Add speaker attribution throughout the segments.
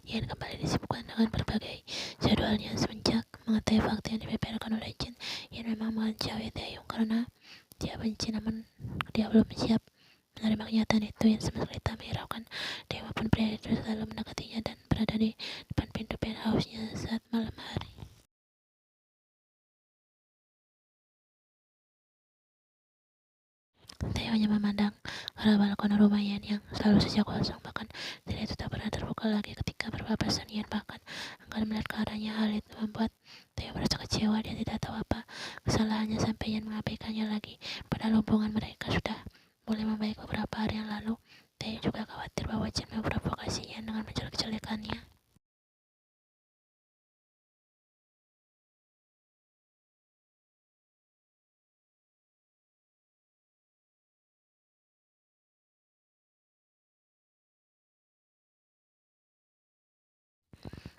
Speaker 1: Ian kembali disibukkan dengan berbagai jadwalnya. Semenjak mengetahui fakta yang dibeberkan oleh Jin, Ian memang menjauhi Taeyong karena dia benci, namun dia belum siap menerima kenyataan itu. Ian sama sekali tak menghiraukan dia maupun pria itu selalu mendekatinya dan berada di depan pintu penthouse-nya saat malam hari. Theo hanya memandang ke arah balkon rumah Ian yang selalu saja kosong, bahkan tidak itu tak pernah terbuka lagi ketika berpapasan. Ian bahkan enggan melihat ke arahnya. Hal itu membuat Theo merasa kecewa. Dia tidak tahu apa kesalahannya sampai Ian mengabaikannya lagi. Padahal hubungan mereka sudah mulai membaik beberapa hari yang lalu. Theo juga khawatir bahwa Jin memprovokasi Ian dengan menjelek-jelekannya.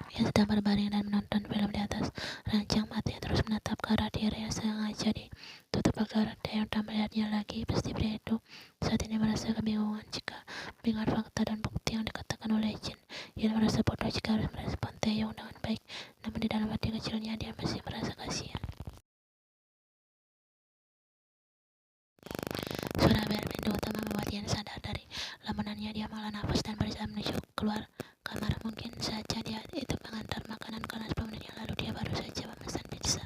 Speaker 1: Ia sedang berbaring dan menonton film di atas ranjang. Matanya terus menatap ke arah diri yang sengaja ditutup agar dia yang tak melihatnya lagi. Pasti pria itu saat ini merasa kebingungan jika mendengar fakta dan bukti yang dikatakan oleh Jin. Ia merasa bodoh jika harus merespon Taeyong dengan baik, namun di dalam hati kecilnya dia masih merasa kasihan. Suara bel pintu utama membuat Ian sadar dari lamunannya. Dia menghela nafas dan berusaha menuju keluar kamar. Mungkin saja dia itu mengantar makanan karena 10 menit yang lalu dia baru saja memesan pizza.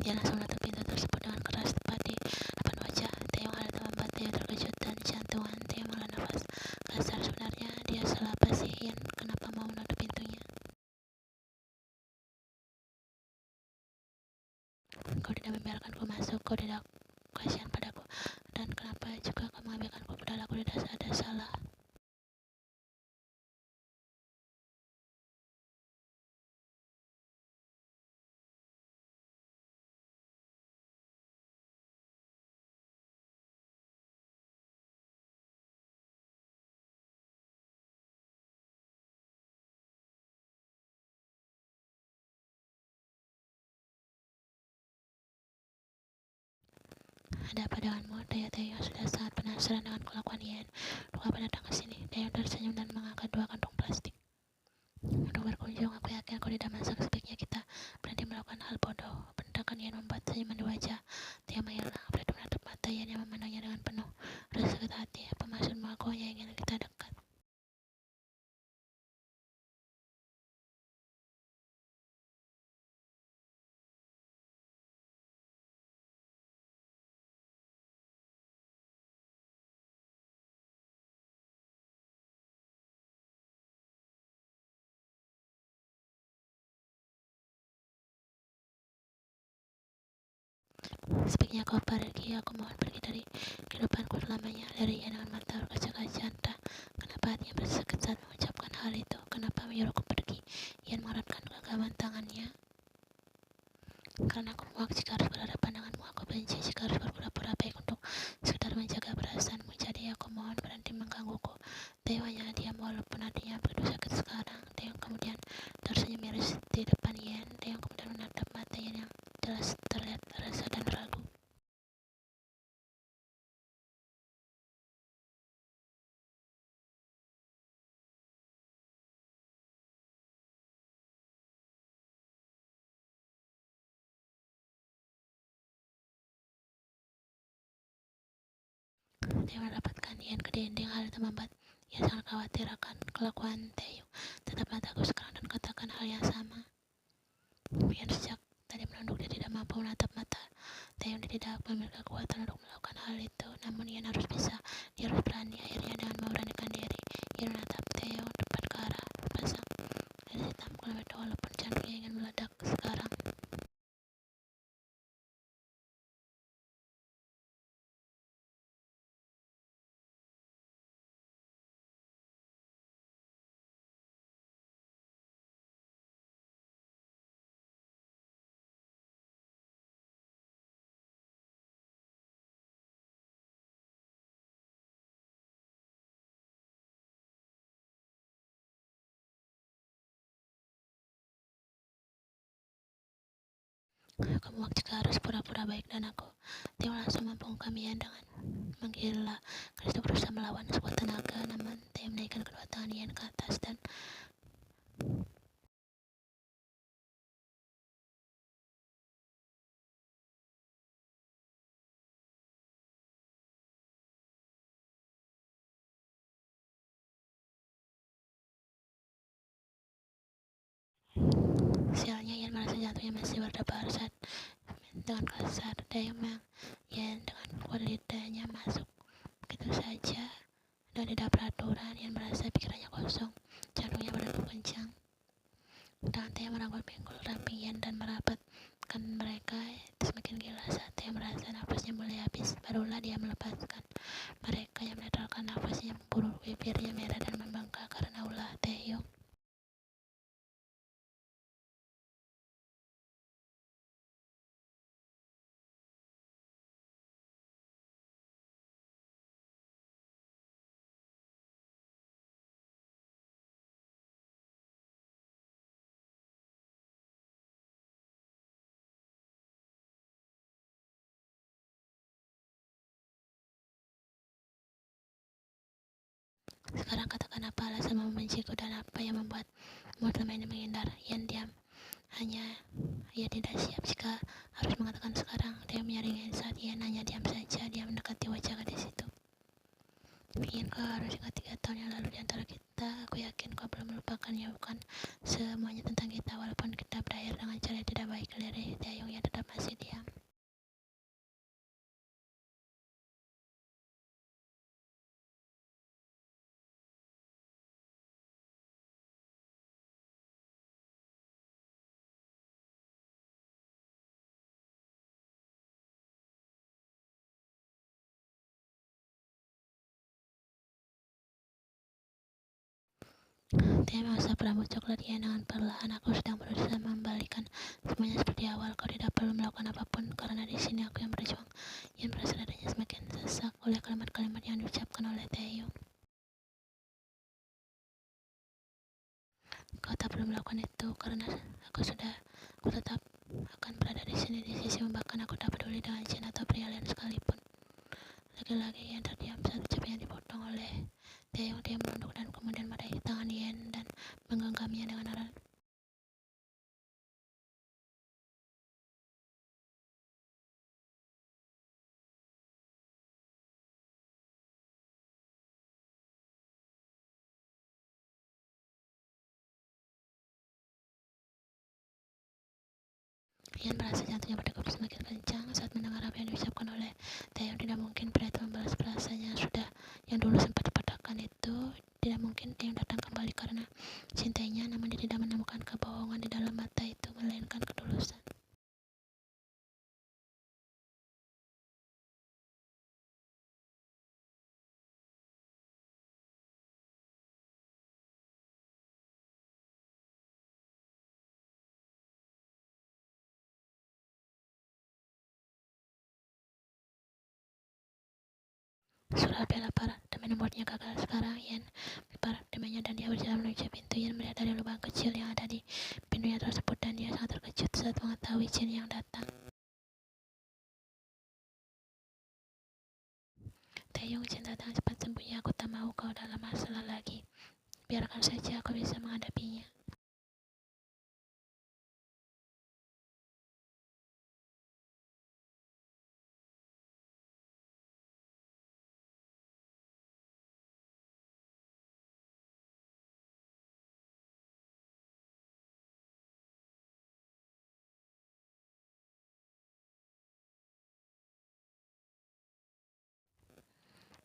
Speaker 1: Dia langsung menutup pintu tersebut dengan keras tepat di depan wajah Taeyong. Hal itu membuat Taeyong terkejut dan jantungan Taeyong menghela nafas kasar. Sebenarnya dia salah apa sih? Ian kenapa mau menutup pintunya? Kau tidak membiarkanku masuk, kau tidak kasihan padaku, dan kenapa juga kau mengambilkanku? Padahal aku tidak ada salah. Ada apa denganmu? Tanya Taeyong sudah sangat penasaran dengan kelakuan Ian. Untuk apa datang ke sini? Taeyong tersenyum dan mengangkat 2 kantong plastik. Untuk berkunjung, aku yakin kau tidak masak. Sebaiknya kita berhenti melakukan hal bodoh. Bentakan Ian membuat senyuman di wajah Taeyong menghilang. Pria itu menatap mata Ian yang memandangnya dengan penuh rasa sakit hati. Apa maksudmu? Aku hanya ingin kita dekat. Sebaiknya kau pergi. Aku mohon pergi dari kehidupanku selamanya. Dari Ian dengan mata berkaca-kaca. Entah kenapa hatinya bersakit saat mengucapkan hal itu. Kenapa menyuruhku pergi? Ian mengeratkan genggaman tangannya. Karena aku muak jika harus berhadapan denganmu. Aku benci jika harus berpura-pura baik untuk sekedar menjaga perasaanmu. Jadi aku mohon berhenti menggangguku. Taeyong hanya diam walaupun hatinya begitu sakit sekarang. Taeyong kemudian tersenyum miris di depan Ian. Taeyong kemudian menatap mata Ian yang jelas terlihat rasa dan ragu. Dia mendapatkan Ian ke dinding. Hal itu membuat ia sangat khawatir akan kelakuan Taeyong. Tetap mataku sekarang dan katakan hal yang sama. Ian sejak tadi menunduk. Dia tidak mampu menatap mata Taeyong. Dia tidak memiliki kekuatan untuk melakukan hal itu. Namun Ian harus bisa. Dia harus berani. Akhirnya dengan memberanikan diri, Ian menatap Taeyong tepat ke arah pasang garis hitam kelam itu. Walaupun jantungnya ingin meledak sekarang. Kamu juga harus pura-pura baik dan aku. Tio langsung membungkam Ian dengan menggila. Kristo berusaha melawan sekuat tenaga, namun Tio menaikkan kedua tangan Ian ke atas dan sialnya Ian merasa jantungnya masih berdebar saat dengan kasar Tio Ian dengan kuat lidahnya masuk begitu saja dan tidak peraturan. Ian merasa pikirannya kosong, jantungnya berdegup kencang. Tangan Tio merangkul pinggul rapi Ian dan merapatkan mereka. Itu semakin gila saat Tio merasa nafasnya mulai habis. Barulah dia melepaskan mereka yang menetralkan nafasnya, memburu bibirnya merah dan membengkak karena ulah Teo. Sekarang katakan apa alasan membenciku dan apa yang membuatmu selama ini menghindar. Ian diam. Hanya ia tidak siap jika harus mengatakan sekarang. Dia menyaringi saat Ian hanya diam saja. Dia mendekati wajah gadis itu. Ian, kau harus ingat 3 tahun yang lalu di antara kita. Aku yakin kau belum melupakannya. Bukan semuanya tentang kita, walaupun kita berakhir dengan cara tidak baik. Dari Dayung yang tetap masih diam. Dia mengusap rambut coklat Ian dengan perlahan. Aku sedang berusaha membalikan semuanya seperti awal. Kau tidak perlu melakukan apapun karena di sini aku yang berjuang. Ian merasa dadanya semakin sesak oleh kalimat-kalimat yang diucapkan oleh Taeyong. Kau tak perlu melakukan itu karena aku tetap akan berada di sini di sisimu, bahkan aku tak peduli dengan jin atau pria lain sekalipun. Lagi-lagi Ian terdiam saat ucapannya dipotong oleh Taeyong. Dia menunduk dan kemudian meraih tangan Ian dan menggenggamnya dengan erat. Ian merasa jantungnya berdegup semakin kencang saat mendengar apa yang diucapkan oleh Taeyong. Tidak mungkin pria itu membalas perasanya yang dulu sempat dipatahkan itu. Tidak mungkin Taeyong datang kembali karena cintainya, namun dia tidak menemukan kebohongan di dalam mata itu, melainkan ketulusan. Suara bel lapar demi membuatnya gagal. Sekarang Ian berparak deminya dan dia berjalan menuju pintu. Ian melihat dari lubang kecil yang ada di pintunya tersebut dan dia sangat terkejut saat mengetahui jin yang datang. Taeyong, jin datang, cepat sembunyi. Aku tak mau kau dalam masalah lagi. Biarkan saja aku bisa menghadapinya.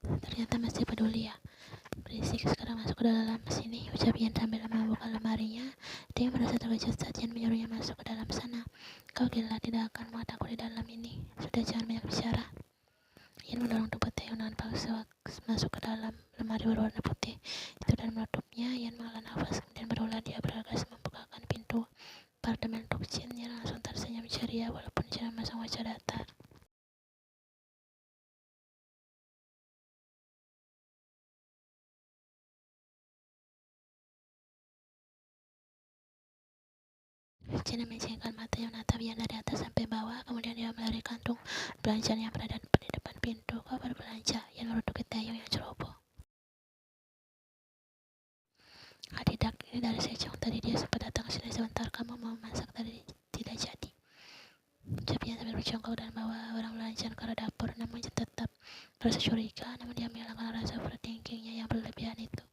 Speaker 1: Ternyata masih peduli ya. Berisik, sekarang masuk ke dalam sini, ucap Ian sambil membuka lemarinya. Dia merasa terkejut saat Ian menyuruhnya masuk ke dalam sana. Kau gila, tidak akan muat aku di dalam ini. Sudah, jangan banyak bicara. Ian mendorong tubuh Taeyong dengan paksa masuk ke dalam lemari berwarna putih itu dan menutupnya. Ian menghela nafas, kemudian berulah dia bergegas membukakan pintu apartemen untuk Jin. Ian langsung tersenyum ceria walaupun Jin memasang wajah datar. Chen memejamkan matanya menatap Yan dari atas sampai bawah, kemudian dia melirik kantung belanjaan yang berada di depan pintu. Kau berbelanja? Yan merundukkan Taeyong yang ceroboh. Tidak, ini dari Sejong. Tadi dia sempat datang ke sini sebentar. Kamu mau masak tadi tidak jadi. Ucapnya sambil berjongkok dan bawa barang belanjaan ke arah dapur. Namun tetap merasa curiga, namun dia menghilangkan rasa overthinkingnya yang berlebihan itu.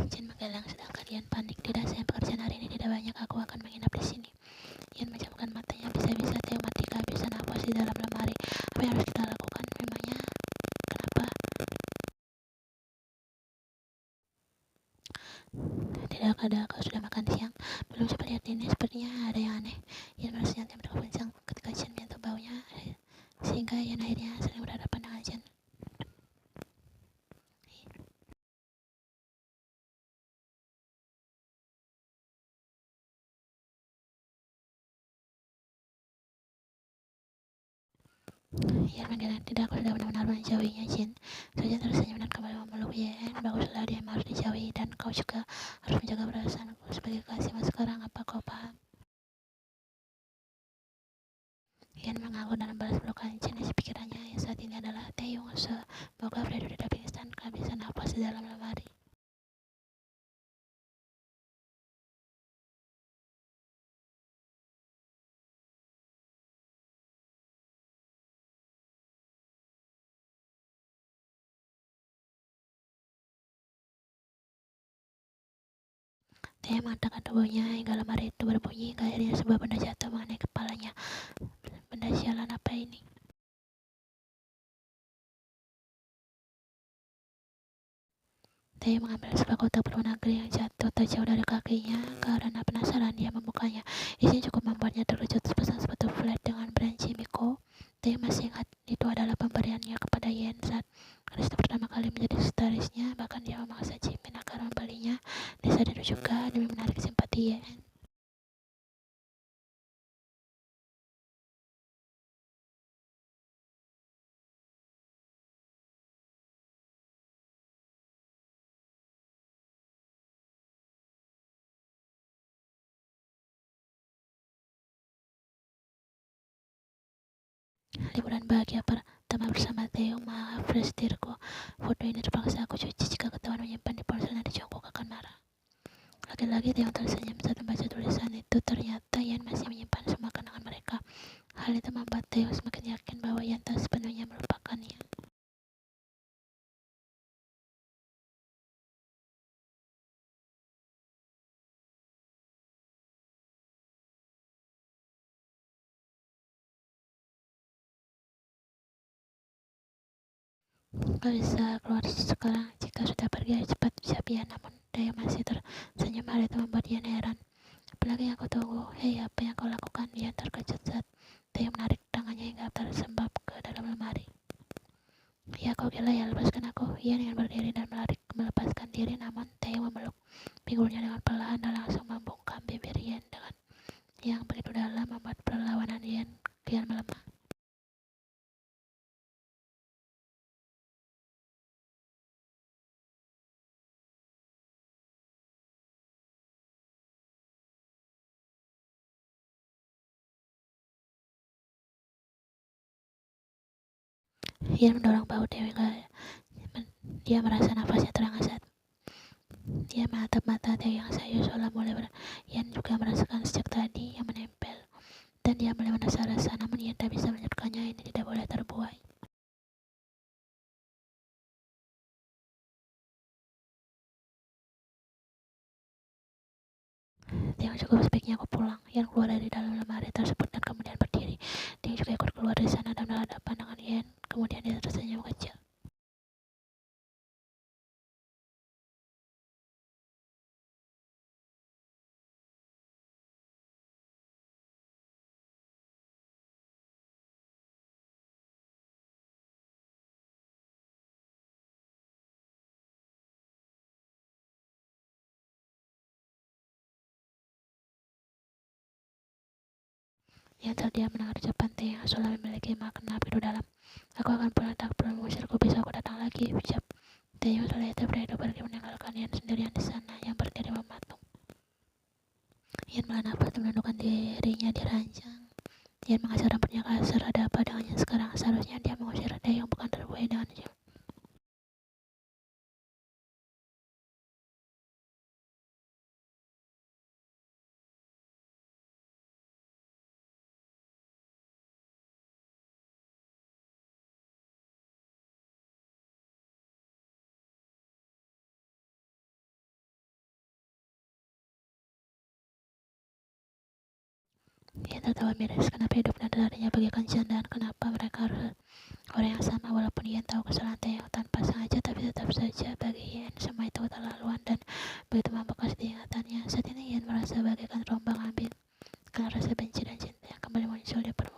Speaker 1: Chen menggeleng sedangkan Yan panik. Tidak, sayang, pekerjaan hari ini tidak banyak. Aku akan menginap di sini. Yan menjamkan matanya. Bisa-bisa Theo mati kehabisan napas di dalam lemari. Apa yang harus kita lakukan? Memangnya kenapa? Tidak ada, kau sudah makan siang? Belum, coba lihat ini, sepertinya ada yang aneh. Yan merasa jantung berkencang ketika Chen menyentuh baunya, sehingga Yan akhirnya saling berhadapan dengan Chen. Yan menggeleng. Tidak, aku sudah benar-benar menjauhinya, Chen. Saja tersenyum dan kembali memeluk Yan. Baguslah, dia yang harus dijauhi, dan kau juga harus menjaga perasaanku sebagai kasihmu sekarang. Apa kau paham? Yan mengaku dan membalas pelukan Chen. Isi pikirannya yang saat ini adalah Taeyong. Semoga Fredo tidak pingsan kehabisan napas di dalam lemari. Taeyong mengangkat tubuhnya hingga lemari itu berbunyi, hingga akhirnya sebuah benda jatuh mengenai kepalanya. Benda sialan apa ini? Taeyong mengambil sebuah kotak berwarna green yang jatuh tak jauh dari kakinya. Karena penasaran, dia membukanya. Isinya cukup membuatnya terkejut. Sepasang sepatu flat dengan brand Jimiko. Taeyong masih ingat itu adalah pemberiannya kepada Yen saat Krista pertama kali menjadi gitarisnya. Bahkan dia memaksa Jimin agar membelinya di saat itu juga demi menarik simpati Yen. Liburan bahagia pertama bersama Taeyong. Maaf, Prestirku. Foto ini terpaksa aku cuci. Jika ketahuan menyimpan di ponselnya di Jongkok akan marah. Lagi-lagi Taeyong tersenyum saat membaca tulisan itu. Ternyata Yan masih menyimpan semua kenangan mereka. Hal itu membuat Taeyong semakin yakin bahwa Yan tak sepenuhnya melupakannya. Gak bisa keluar sekarang. Jika sudah pergi, ayo cepat siap ya. Namun Taeyong masih tersenyum. Hal itu membuat Yan heran. Apalagi yang aku tunggu. Hei, apa yang kau lakukan? Yan terkejut saat Taeyong menarik tangannya hingga tersembab ke dalam lemari. Ya, kau gila ya, lepaskan aku. Yan ingin berdiri dan melepaskan diri, namun Taeyong memeluk pinggulnya dengan perlahan dan langsung membungkam bibir Yan dengan yang begitu dalam, membuat perlawanan Yan kian melemah. Yan mendorong bahu Taeyong hingga dia merasa nafasnya terangkat. Dia menatap mata Taeyong yang sayu seolah mulai Yan juga merasakan sejak tadi yang menempel, dan dia mulai merasa-rasa, namun Yan tak bisa menyebutkannya. Ini tidak boleh terbuai. Taeyong, cukup, sebaiknya aku pulang. Yan keluar dari dalam lemari tersebut dan kemudian berdiri. Taeyong juga ikut keluar dari sana dan berhadapan dengan Yan. Kemudian dia tersenyum kecil. Yang terdiam mendengar ucapan Teh yang seolah memiliki makna begitu dalam. Aku akan pulang, tak perlu mengusirku, besok aku datang lagi, ucap Teh yang seolah itu berdiri pergi meninggalkan Ian sendirian di sana yang berdiri mematung. Ian menahan nafas dan menundukkan dirinya di ranjang. Ian mengacak rambutnya kasar. Ada apa dengannya sekarang? Seharusnya dia mengusir Teh yang bukan terbuai dengannya. Ian tertawa miris. Kenapa hidup dan darinya bagaikan candaan? Kenapa mereka harus orang yang sama? Walaupun Ian tahu kesalahan Teh yang tanpa sengaja, tapi tetap saja bagi Ian semua itu keterlaluan dan begitu membekas di ingatannya. Saat ini Ian merasa bagaikan rombang ambing karena rasa benci dan cinta yang kembali muncul di permukaan